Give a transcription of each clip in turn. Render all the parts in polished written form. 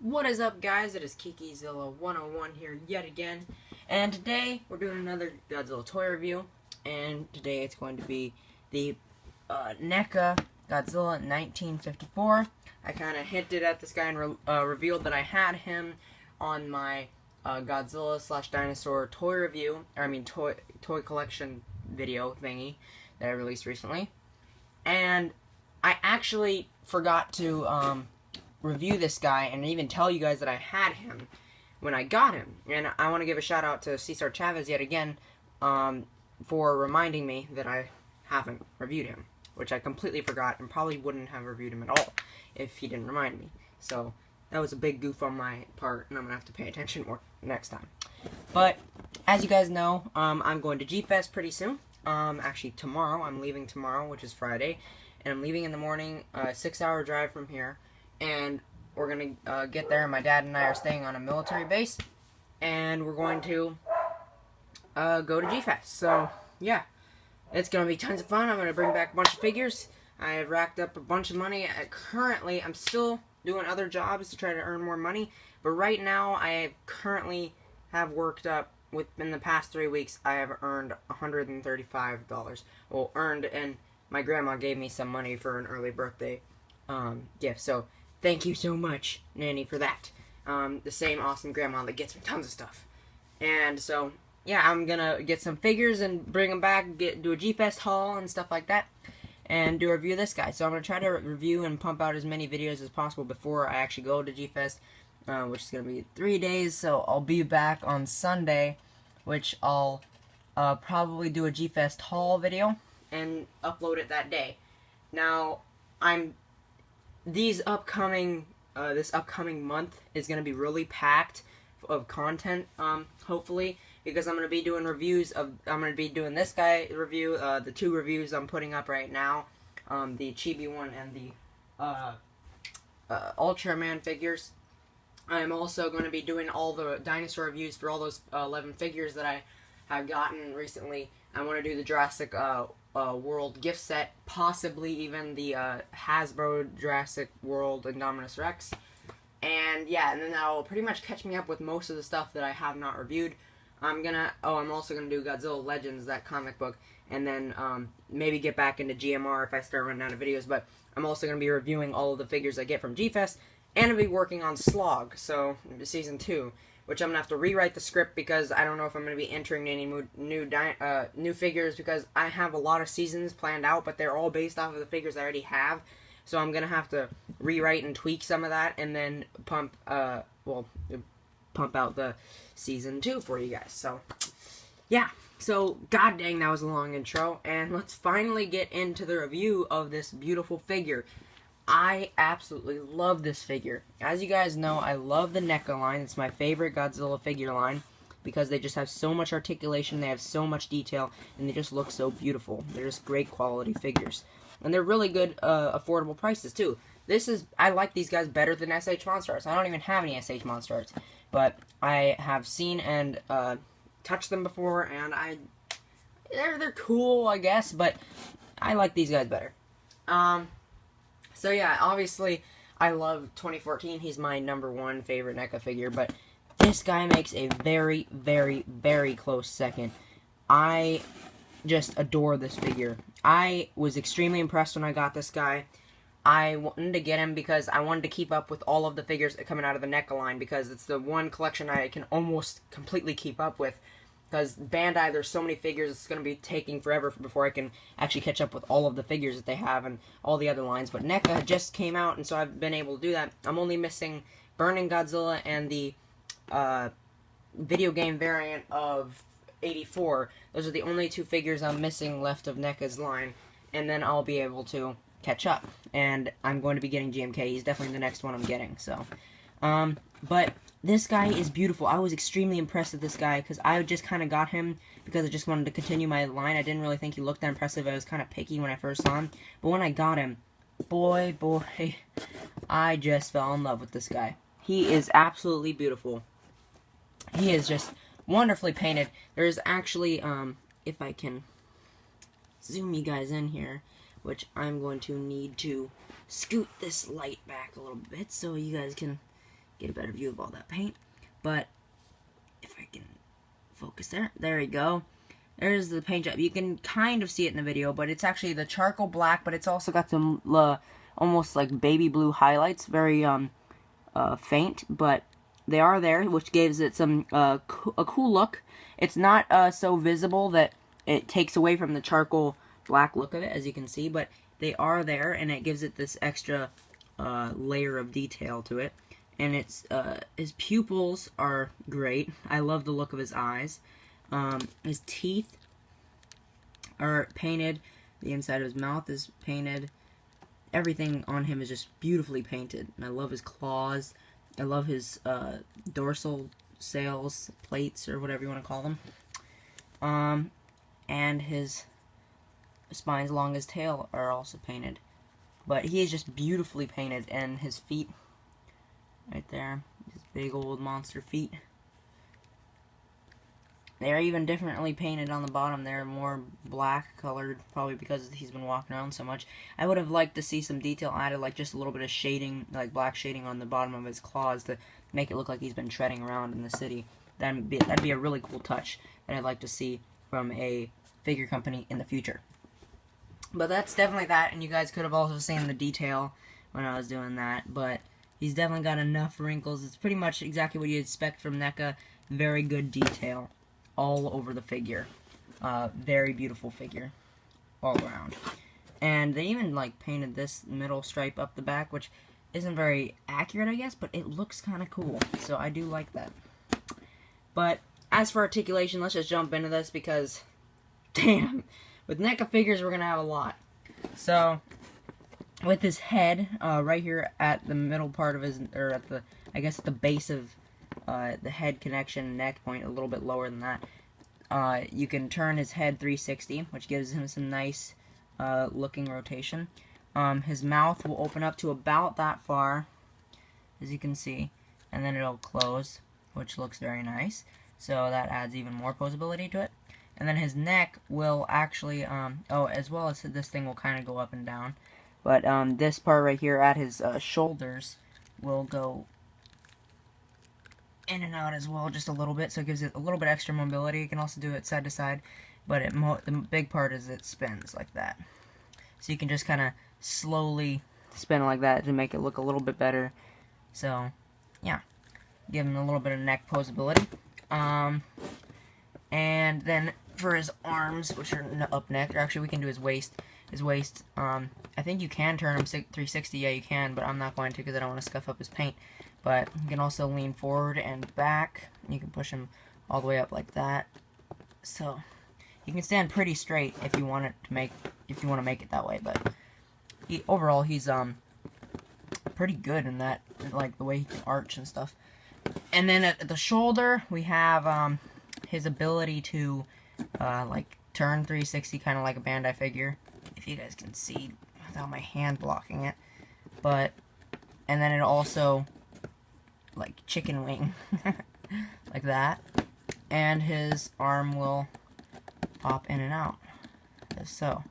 What is up, guys? It is Kikizilla 101 here yet again, and today we're doing another Godzilla toy review, and today it's going to be the Neca Godzilla 1954. I kind of hinted at this guy and revealed that I had him on my Godzilla / dinosaur toy review, toy collection video thingy that I released recently, and I actually forgot to review this guy and even tell you guys that I had him when I got him. And I want to give a shout out to Cesar Chavez yet again for reminding me that I haven't reviewed him, which I completely forgot and probably wouldn't have reviewed him at all if he didn't remind me. So that was a big goof on my part, and I'm going to have to pay attention more next time. But as you guys know, I'm going to G-Fest pretty soon. Actually tomorrow. I'm leaving tomorrow, which is Friday, and I'm leaving in the morning, 6-hour drive from here. And we're going to get there, and my dad and I are staying on a military base, and we're going to go to G-Fest. So, yeah, it's going to be tons of fun. I'm going to bring back a bunch of figures. I have racked up a bunch of money. Currently, I'm still doing other jobs to try to earn more money, but right now, I currently have worked up, within the past 3 weeks, I have earned $135. Well, earned, and my grandma gave me some money for an early birthday gift, so thank you so much, Nanny, for that. The same awesome grandma that gets me tons of stuff. And so, yeah, I'm gonna get some figures and bring them back, do a G-Fest haul and stuff like that, and do a review of this guy. So I'm gonna try to review and pump out as many videos as possible before I actually go to G-Fest, which is gonna be 3 days. So I'll be back on Sunday, which I'll probably do a G-Fest haul video and upload it that day. Now, this upcoming month is going to be really packed of content, hopefully, because I'm going to be doing this guy review, the 2 reviews I'm putting up right now, the Chibi one and the Ultraman figures. I'm also going to be doing all the dinosaur reviews for all those 11 figures that I have gotten recently. I want to do the Jurassic World gift set, possibly even the Hasbro Jurassic World Indominus Rex, and yeah, and then that'll pretty much catch me up with most of the stuff that I have not reviewed. I'm also gonna do Godzilla Legends, that comic book, and then maybe get back into GMR if I start running out of videos. But I'm also gonna be reviewing all of the figures I get from G-Fest, and I'll be working on Slog, so season 2. Which I'm going to have to rewrite the script because I don't know if I'm going to be entering any new figures, because I have a lot of seasons planned out, but they're all based off of the figures I already have. So I'm going to have to rewrite and tweak some of that, and then pump out the season 2 for you guys. So, yeah. So, god dang, that was a long intro, and let's finally get into the review of this beautiful figure. I absolutely love this figure. As you guys know, I love the Neca line. It's my favorite Godzilla figure line because they just have so much articulation, they have so much detail, and they just look so beautiful. They're just great quality figures. And they're really good, affordable prices, too. I like these guys better than SH Monster Arts. I don't even have any SH Monster Arts, but I have seen and touched them before, and they're cool, I guess, but I like these guys better. So yeah, obviously, I love 2014. He's my #1 favorite Neca figure, but this guy makes a very, very, very close second. I just adore this figure. I was extremely impressed when I got this guy. I wanted to get him because I wanted to keep up with all of the figures coming out of the Neca line, because it's the one collection I can almost completely keep up with. Because Bandai, there's so many figures, it's going to be taking forever before I can actually catch up with all of the figures that they have and all the other lines. But NECA just came out, and so I've been able to do that. I'm only missing Burning Godzilla and the video game variant of 84. Those are the only 2 figures I'm missing left of NECA's line, and then I'll be able to catch up. And I'm going to be getting GMK. He's definitely the next one I'm getting. So, but this guy is beautiful. I was extremely impressed with this guy because I just kind of got him because I just wanted to continue my line. I didn't really think he looked that impressive. I was kind of picky when I first saw him. But when I got him, boy, I just fell in love with this guy. He is absolutely beautiful. He is just wonderfully painted. There's actually, if I can zoom you guys in here, which I'm going to need to scoot this light back a little bit so you guys can get a better view of all that paint. But if I can focus there you go. There's the paint job. You can kind of see it in the video, but it's actually the charcoal black, but it's also got some almost like baby blue highlights, very faint, but they are there, which gives it some a cool look. It's not so visible that it takes away from the charcoal black look of it, as you can see, but they are there, and it gives it this extra layer of detail to it. And it's his pupils are great. I love the look of his eyes. His teeth are painted. The inside of his mouth is painted. Everything on him is just beautifully painted. And I love his claws. I love his dorsal scales, plates, or whatever you want to call them. And his spines along his tail are also painted. But he is just beautifully painted, and his feet, right there, his big old monster feet. They're even differently painted on the bottom. They're more black colored, probably because he's been walking around so much. I would have liked to see some detail added, like just a little bit of shading, like black shading on the bottom of his claws to make it look like he's been treading around in the city. That'd be a really cool touch that I'd like to see from a figure company in the future. But that's definitely that, and you guys could have also seen the detail when I was doing that, but he's definitely got enough wrinkles. It's pretty much exactly what you'd expect from Neca. Very good detail all over the figure. Very beautiful figure all around. And they even like painted this middle stripe up the back, which isn't very accurate, I guess, but it looks kind of cool. So I do like that. But as for articulation, let's just jump into this because, damn, with Neca figures we're gonna have a lot. So with his head right here at the middle part of his, or at the, I guess at the base of the head connection neck point, a little bit lower than that, you can turn his head 360, which gives him some nice looking rotation. His mouth will open up to about that far, as you can see, and then it'll close, which looks very nice. So that adds even more posability to it. And then his neck will actually, as well as this thing will kind of go up and down. But this part right here at his shoulders will go in and out as well, just a little bit, so it gives it a little bit extra mobility. You can also do it side to side, but the big part is it spins like that. So you can just kind of slowly spin like that to make it look a little bit better. So, yeah, give him a little bit of neck posability. And then for his arms, which are up neck, or actually we can do his waist. His waist, I think you can turn him 360, yeah you can, but I'm not going to because I don't want to scuff up his paint. But you can also lean forward and back. You can push him all the way up like that. So you can stand pretty straight if you want to make it that way. But overall he's pretty good in that, like the way he can arch and stuff. And then at the shoulder we have his ability to like turn 360, kind of like a Bandai figure, if you guys can see without my hand blocking it. But and then it also like chicken wing like that, and his arm will pop in and out as so.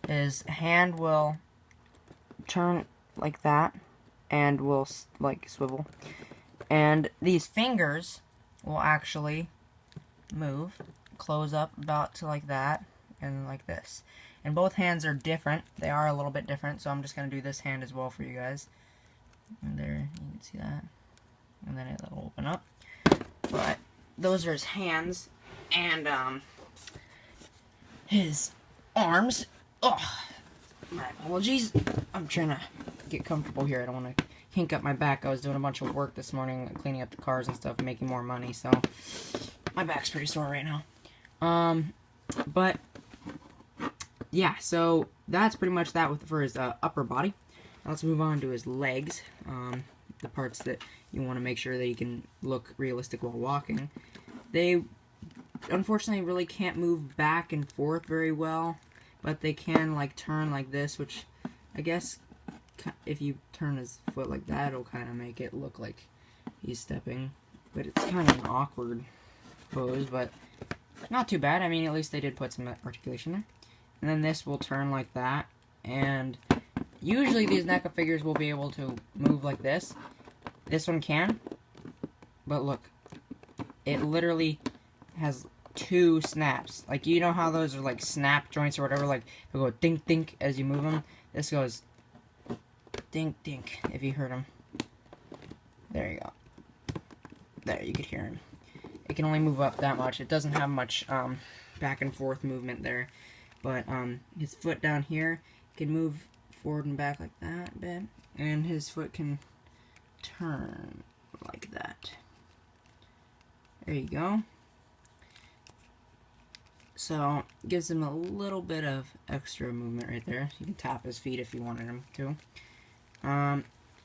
His hand will turn like that and will like swivel, and these fingers will actually move, close up about to like that and like this. And both hands are different. They are a little bit different, so I'm just going to do this hand as well for you guys. And there, you can see that. And then it'll open up. But those are his hands. And his arms. Oh, my apologies. I'm trying to get comfortable here. I don't want to kink up my back. I was doing a bunch of work this morning, cleaning up the cars and stuff, making more money, so my back's pretty sore right now. But yeah, so that's pretty much that for his upper body. Now let's move on to his legs, the parts that you want to make sure that he can look realistic while walking. They unfortunately really can't move back and forth very well, but they can like turn like this, which I guess if you turn his foot like that, it'll kind of make it look like he's stepping. But it's kind of an awkward pose, but not too bad. I mean, at least they did put some articulation there. And then this will turn like that, and usually these Neca figures will be able to move like this. This one can, but look, it literally has 2 snaps. Like, you know how those are like snap joints or whatever, like they go dink dink as you move them. This goes dink dink if you heard them. There you go. There, you could hear him. It can only move up that much. It doesn't have much back and forth movement there, but his foot down here can move forward and back like that a bit, and his foot can turn like that. There you go. So, gives him a little bit of extra movement right there. You can tap his feet if you wanted him to.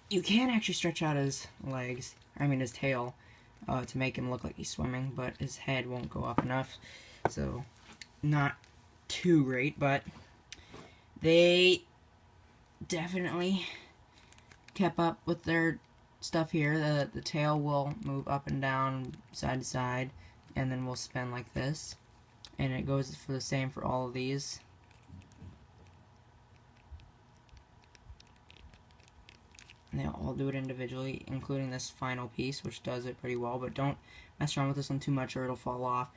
You can actually stretch out his legs, his tail, to make him look like he's swimming, but his head won't go up enough. So, not too great, but they definitely kept up with their stuff here. The tail will move up and down, side to side, and then will spin like this. And it goes for the same for all of these. And they'll all do it individually, including this final piece, which does it pretty well. But don't mess around with this one too much or it'll fall off.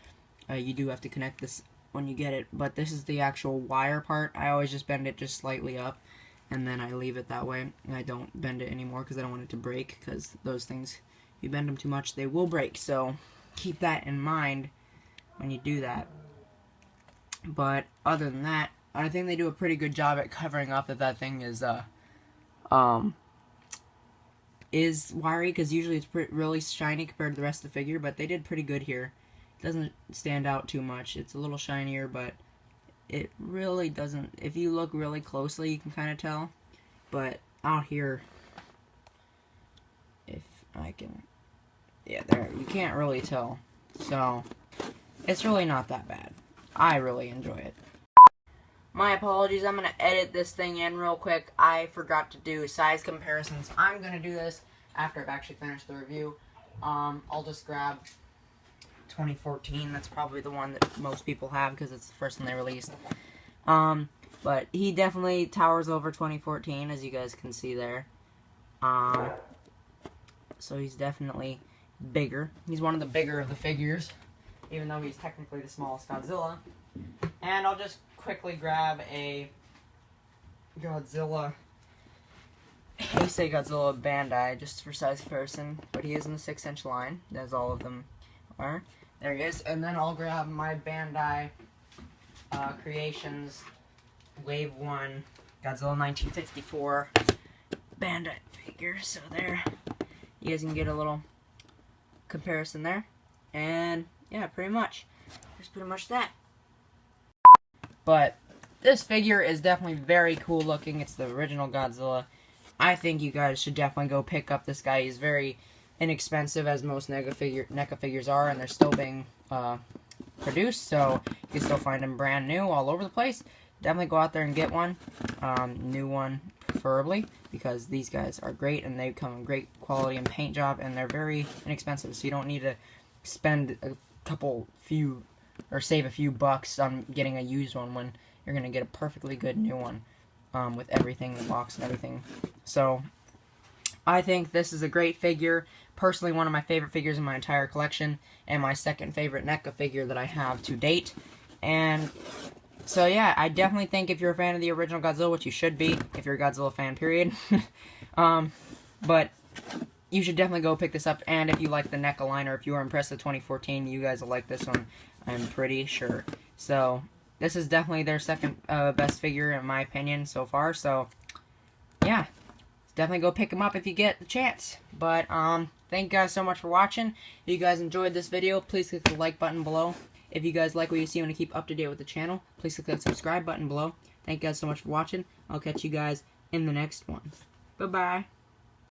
You do have to connect this when you get it. But this is the actual wire part. I always just bend it just slightly up, and then I leave it that way. And I don't bend it anymore because I don't want it to break, because those things, if you bend them too much, they will break. So keep that in mind when you do that. But other than that, I think they do a pretty good job at covering up that thing is wiry, because usually it's really shiny compared to the rest of the figure, but they did pretty good here. It doesn't stand out too much. It's a little shinier, but it really doesn't. If you look really closely, you can kind of tell. But out here, if I can, yeah, there, you can't really tell. So it's really not that bad. I really enjoy it. My apologies, I'm going to edit this thing in real quick. I forgot to do size comparisons. I'm going to do this after I've actually finished the review. I'll just grab 2014. That's probably the one that most people have because it's the first one they released. But he definitely towers over 2014, as you guys can see there. So he's definitely bigger. He's one of the bigger of the figures, even though he's technically the smallest Godzilla. And I'll just quickly grab a Godzilla, Heisei Godzilla Bandai, just for size comparison. But he is in the 6-inch line, as all of them are. There he is. And then I'll grab my Bandai Creations Wave 1 Godzilla 1954 Bandai figure. So there, you guys can get a little comparison there. And yeah, pretty much. There's pretty much that. But this figure is definitely very cool looking. It's the original Godzilla. I think you guys should definitely go pick up this guy. He's very inexpensive, as most NECA figures are, and they're still being produced, so you can still find them brand new all over the place. Definitely go out there and get one. New one, preferably, because these guys are great, and they come in great quality and paint job, and they're very inexpensive, so you don't need to spend save a few bucks on getting a used one when you're going to get a perfectly good new one with everything, the box and everything. So I think this is a great figure. Personally, one of my favorite figures in my entire collection, and my second favorite NECA figure that I have to date. And so yeah, I definitely think if you're a fan of the original Godzilla, which you should be if you're a Godzilla fan, period. But you should definitely go pick this up, and if you like the NECA line, or if you were impressed with 2014, you guys will like this one, I'm pretty sure. So this is definitely their second best figure in my opinion so far, so yeah, definitely go pick them up if you get the chance. But thank you guys so much for watching. If you guys enjoyed this video, please click the like button below. If you guys like what you see and want to keep up to date with the channel, please click that subscribe button below. Thank you guys so much for watching. I'll catch you guys in the next one. Bye-bye.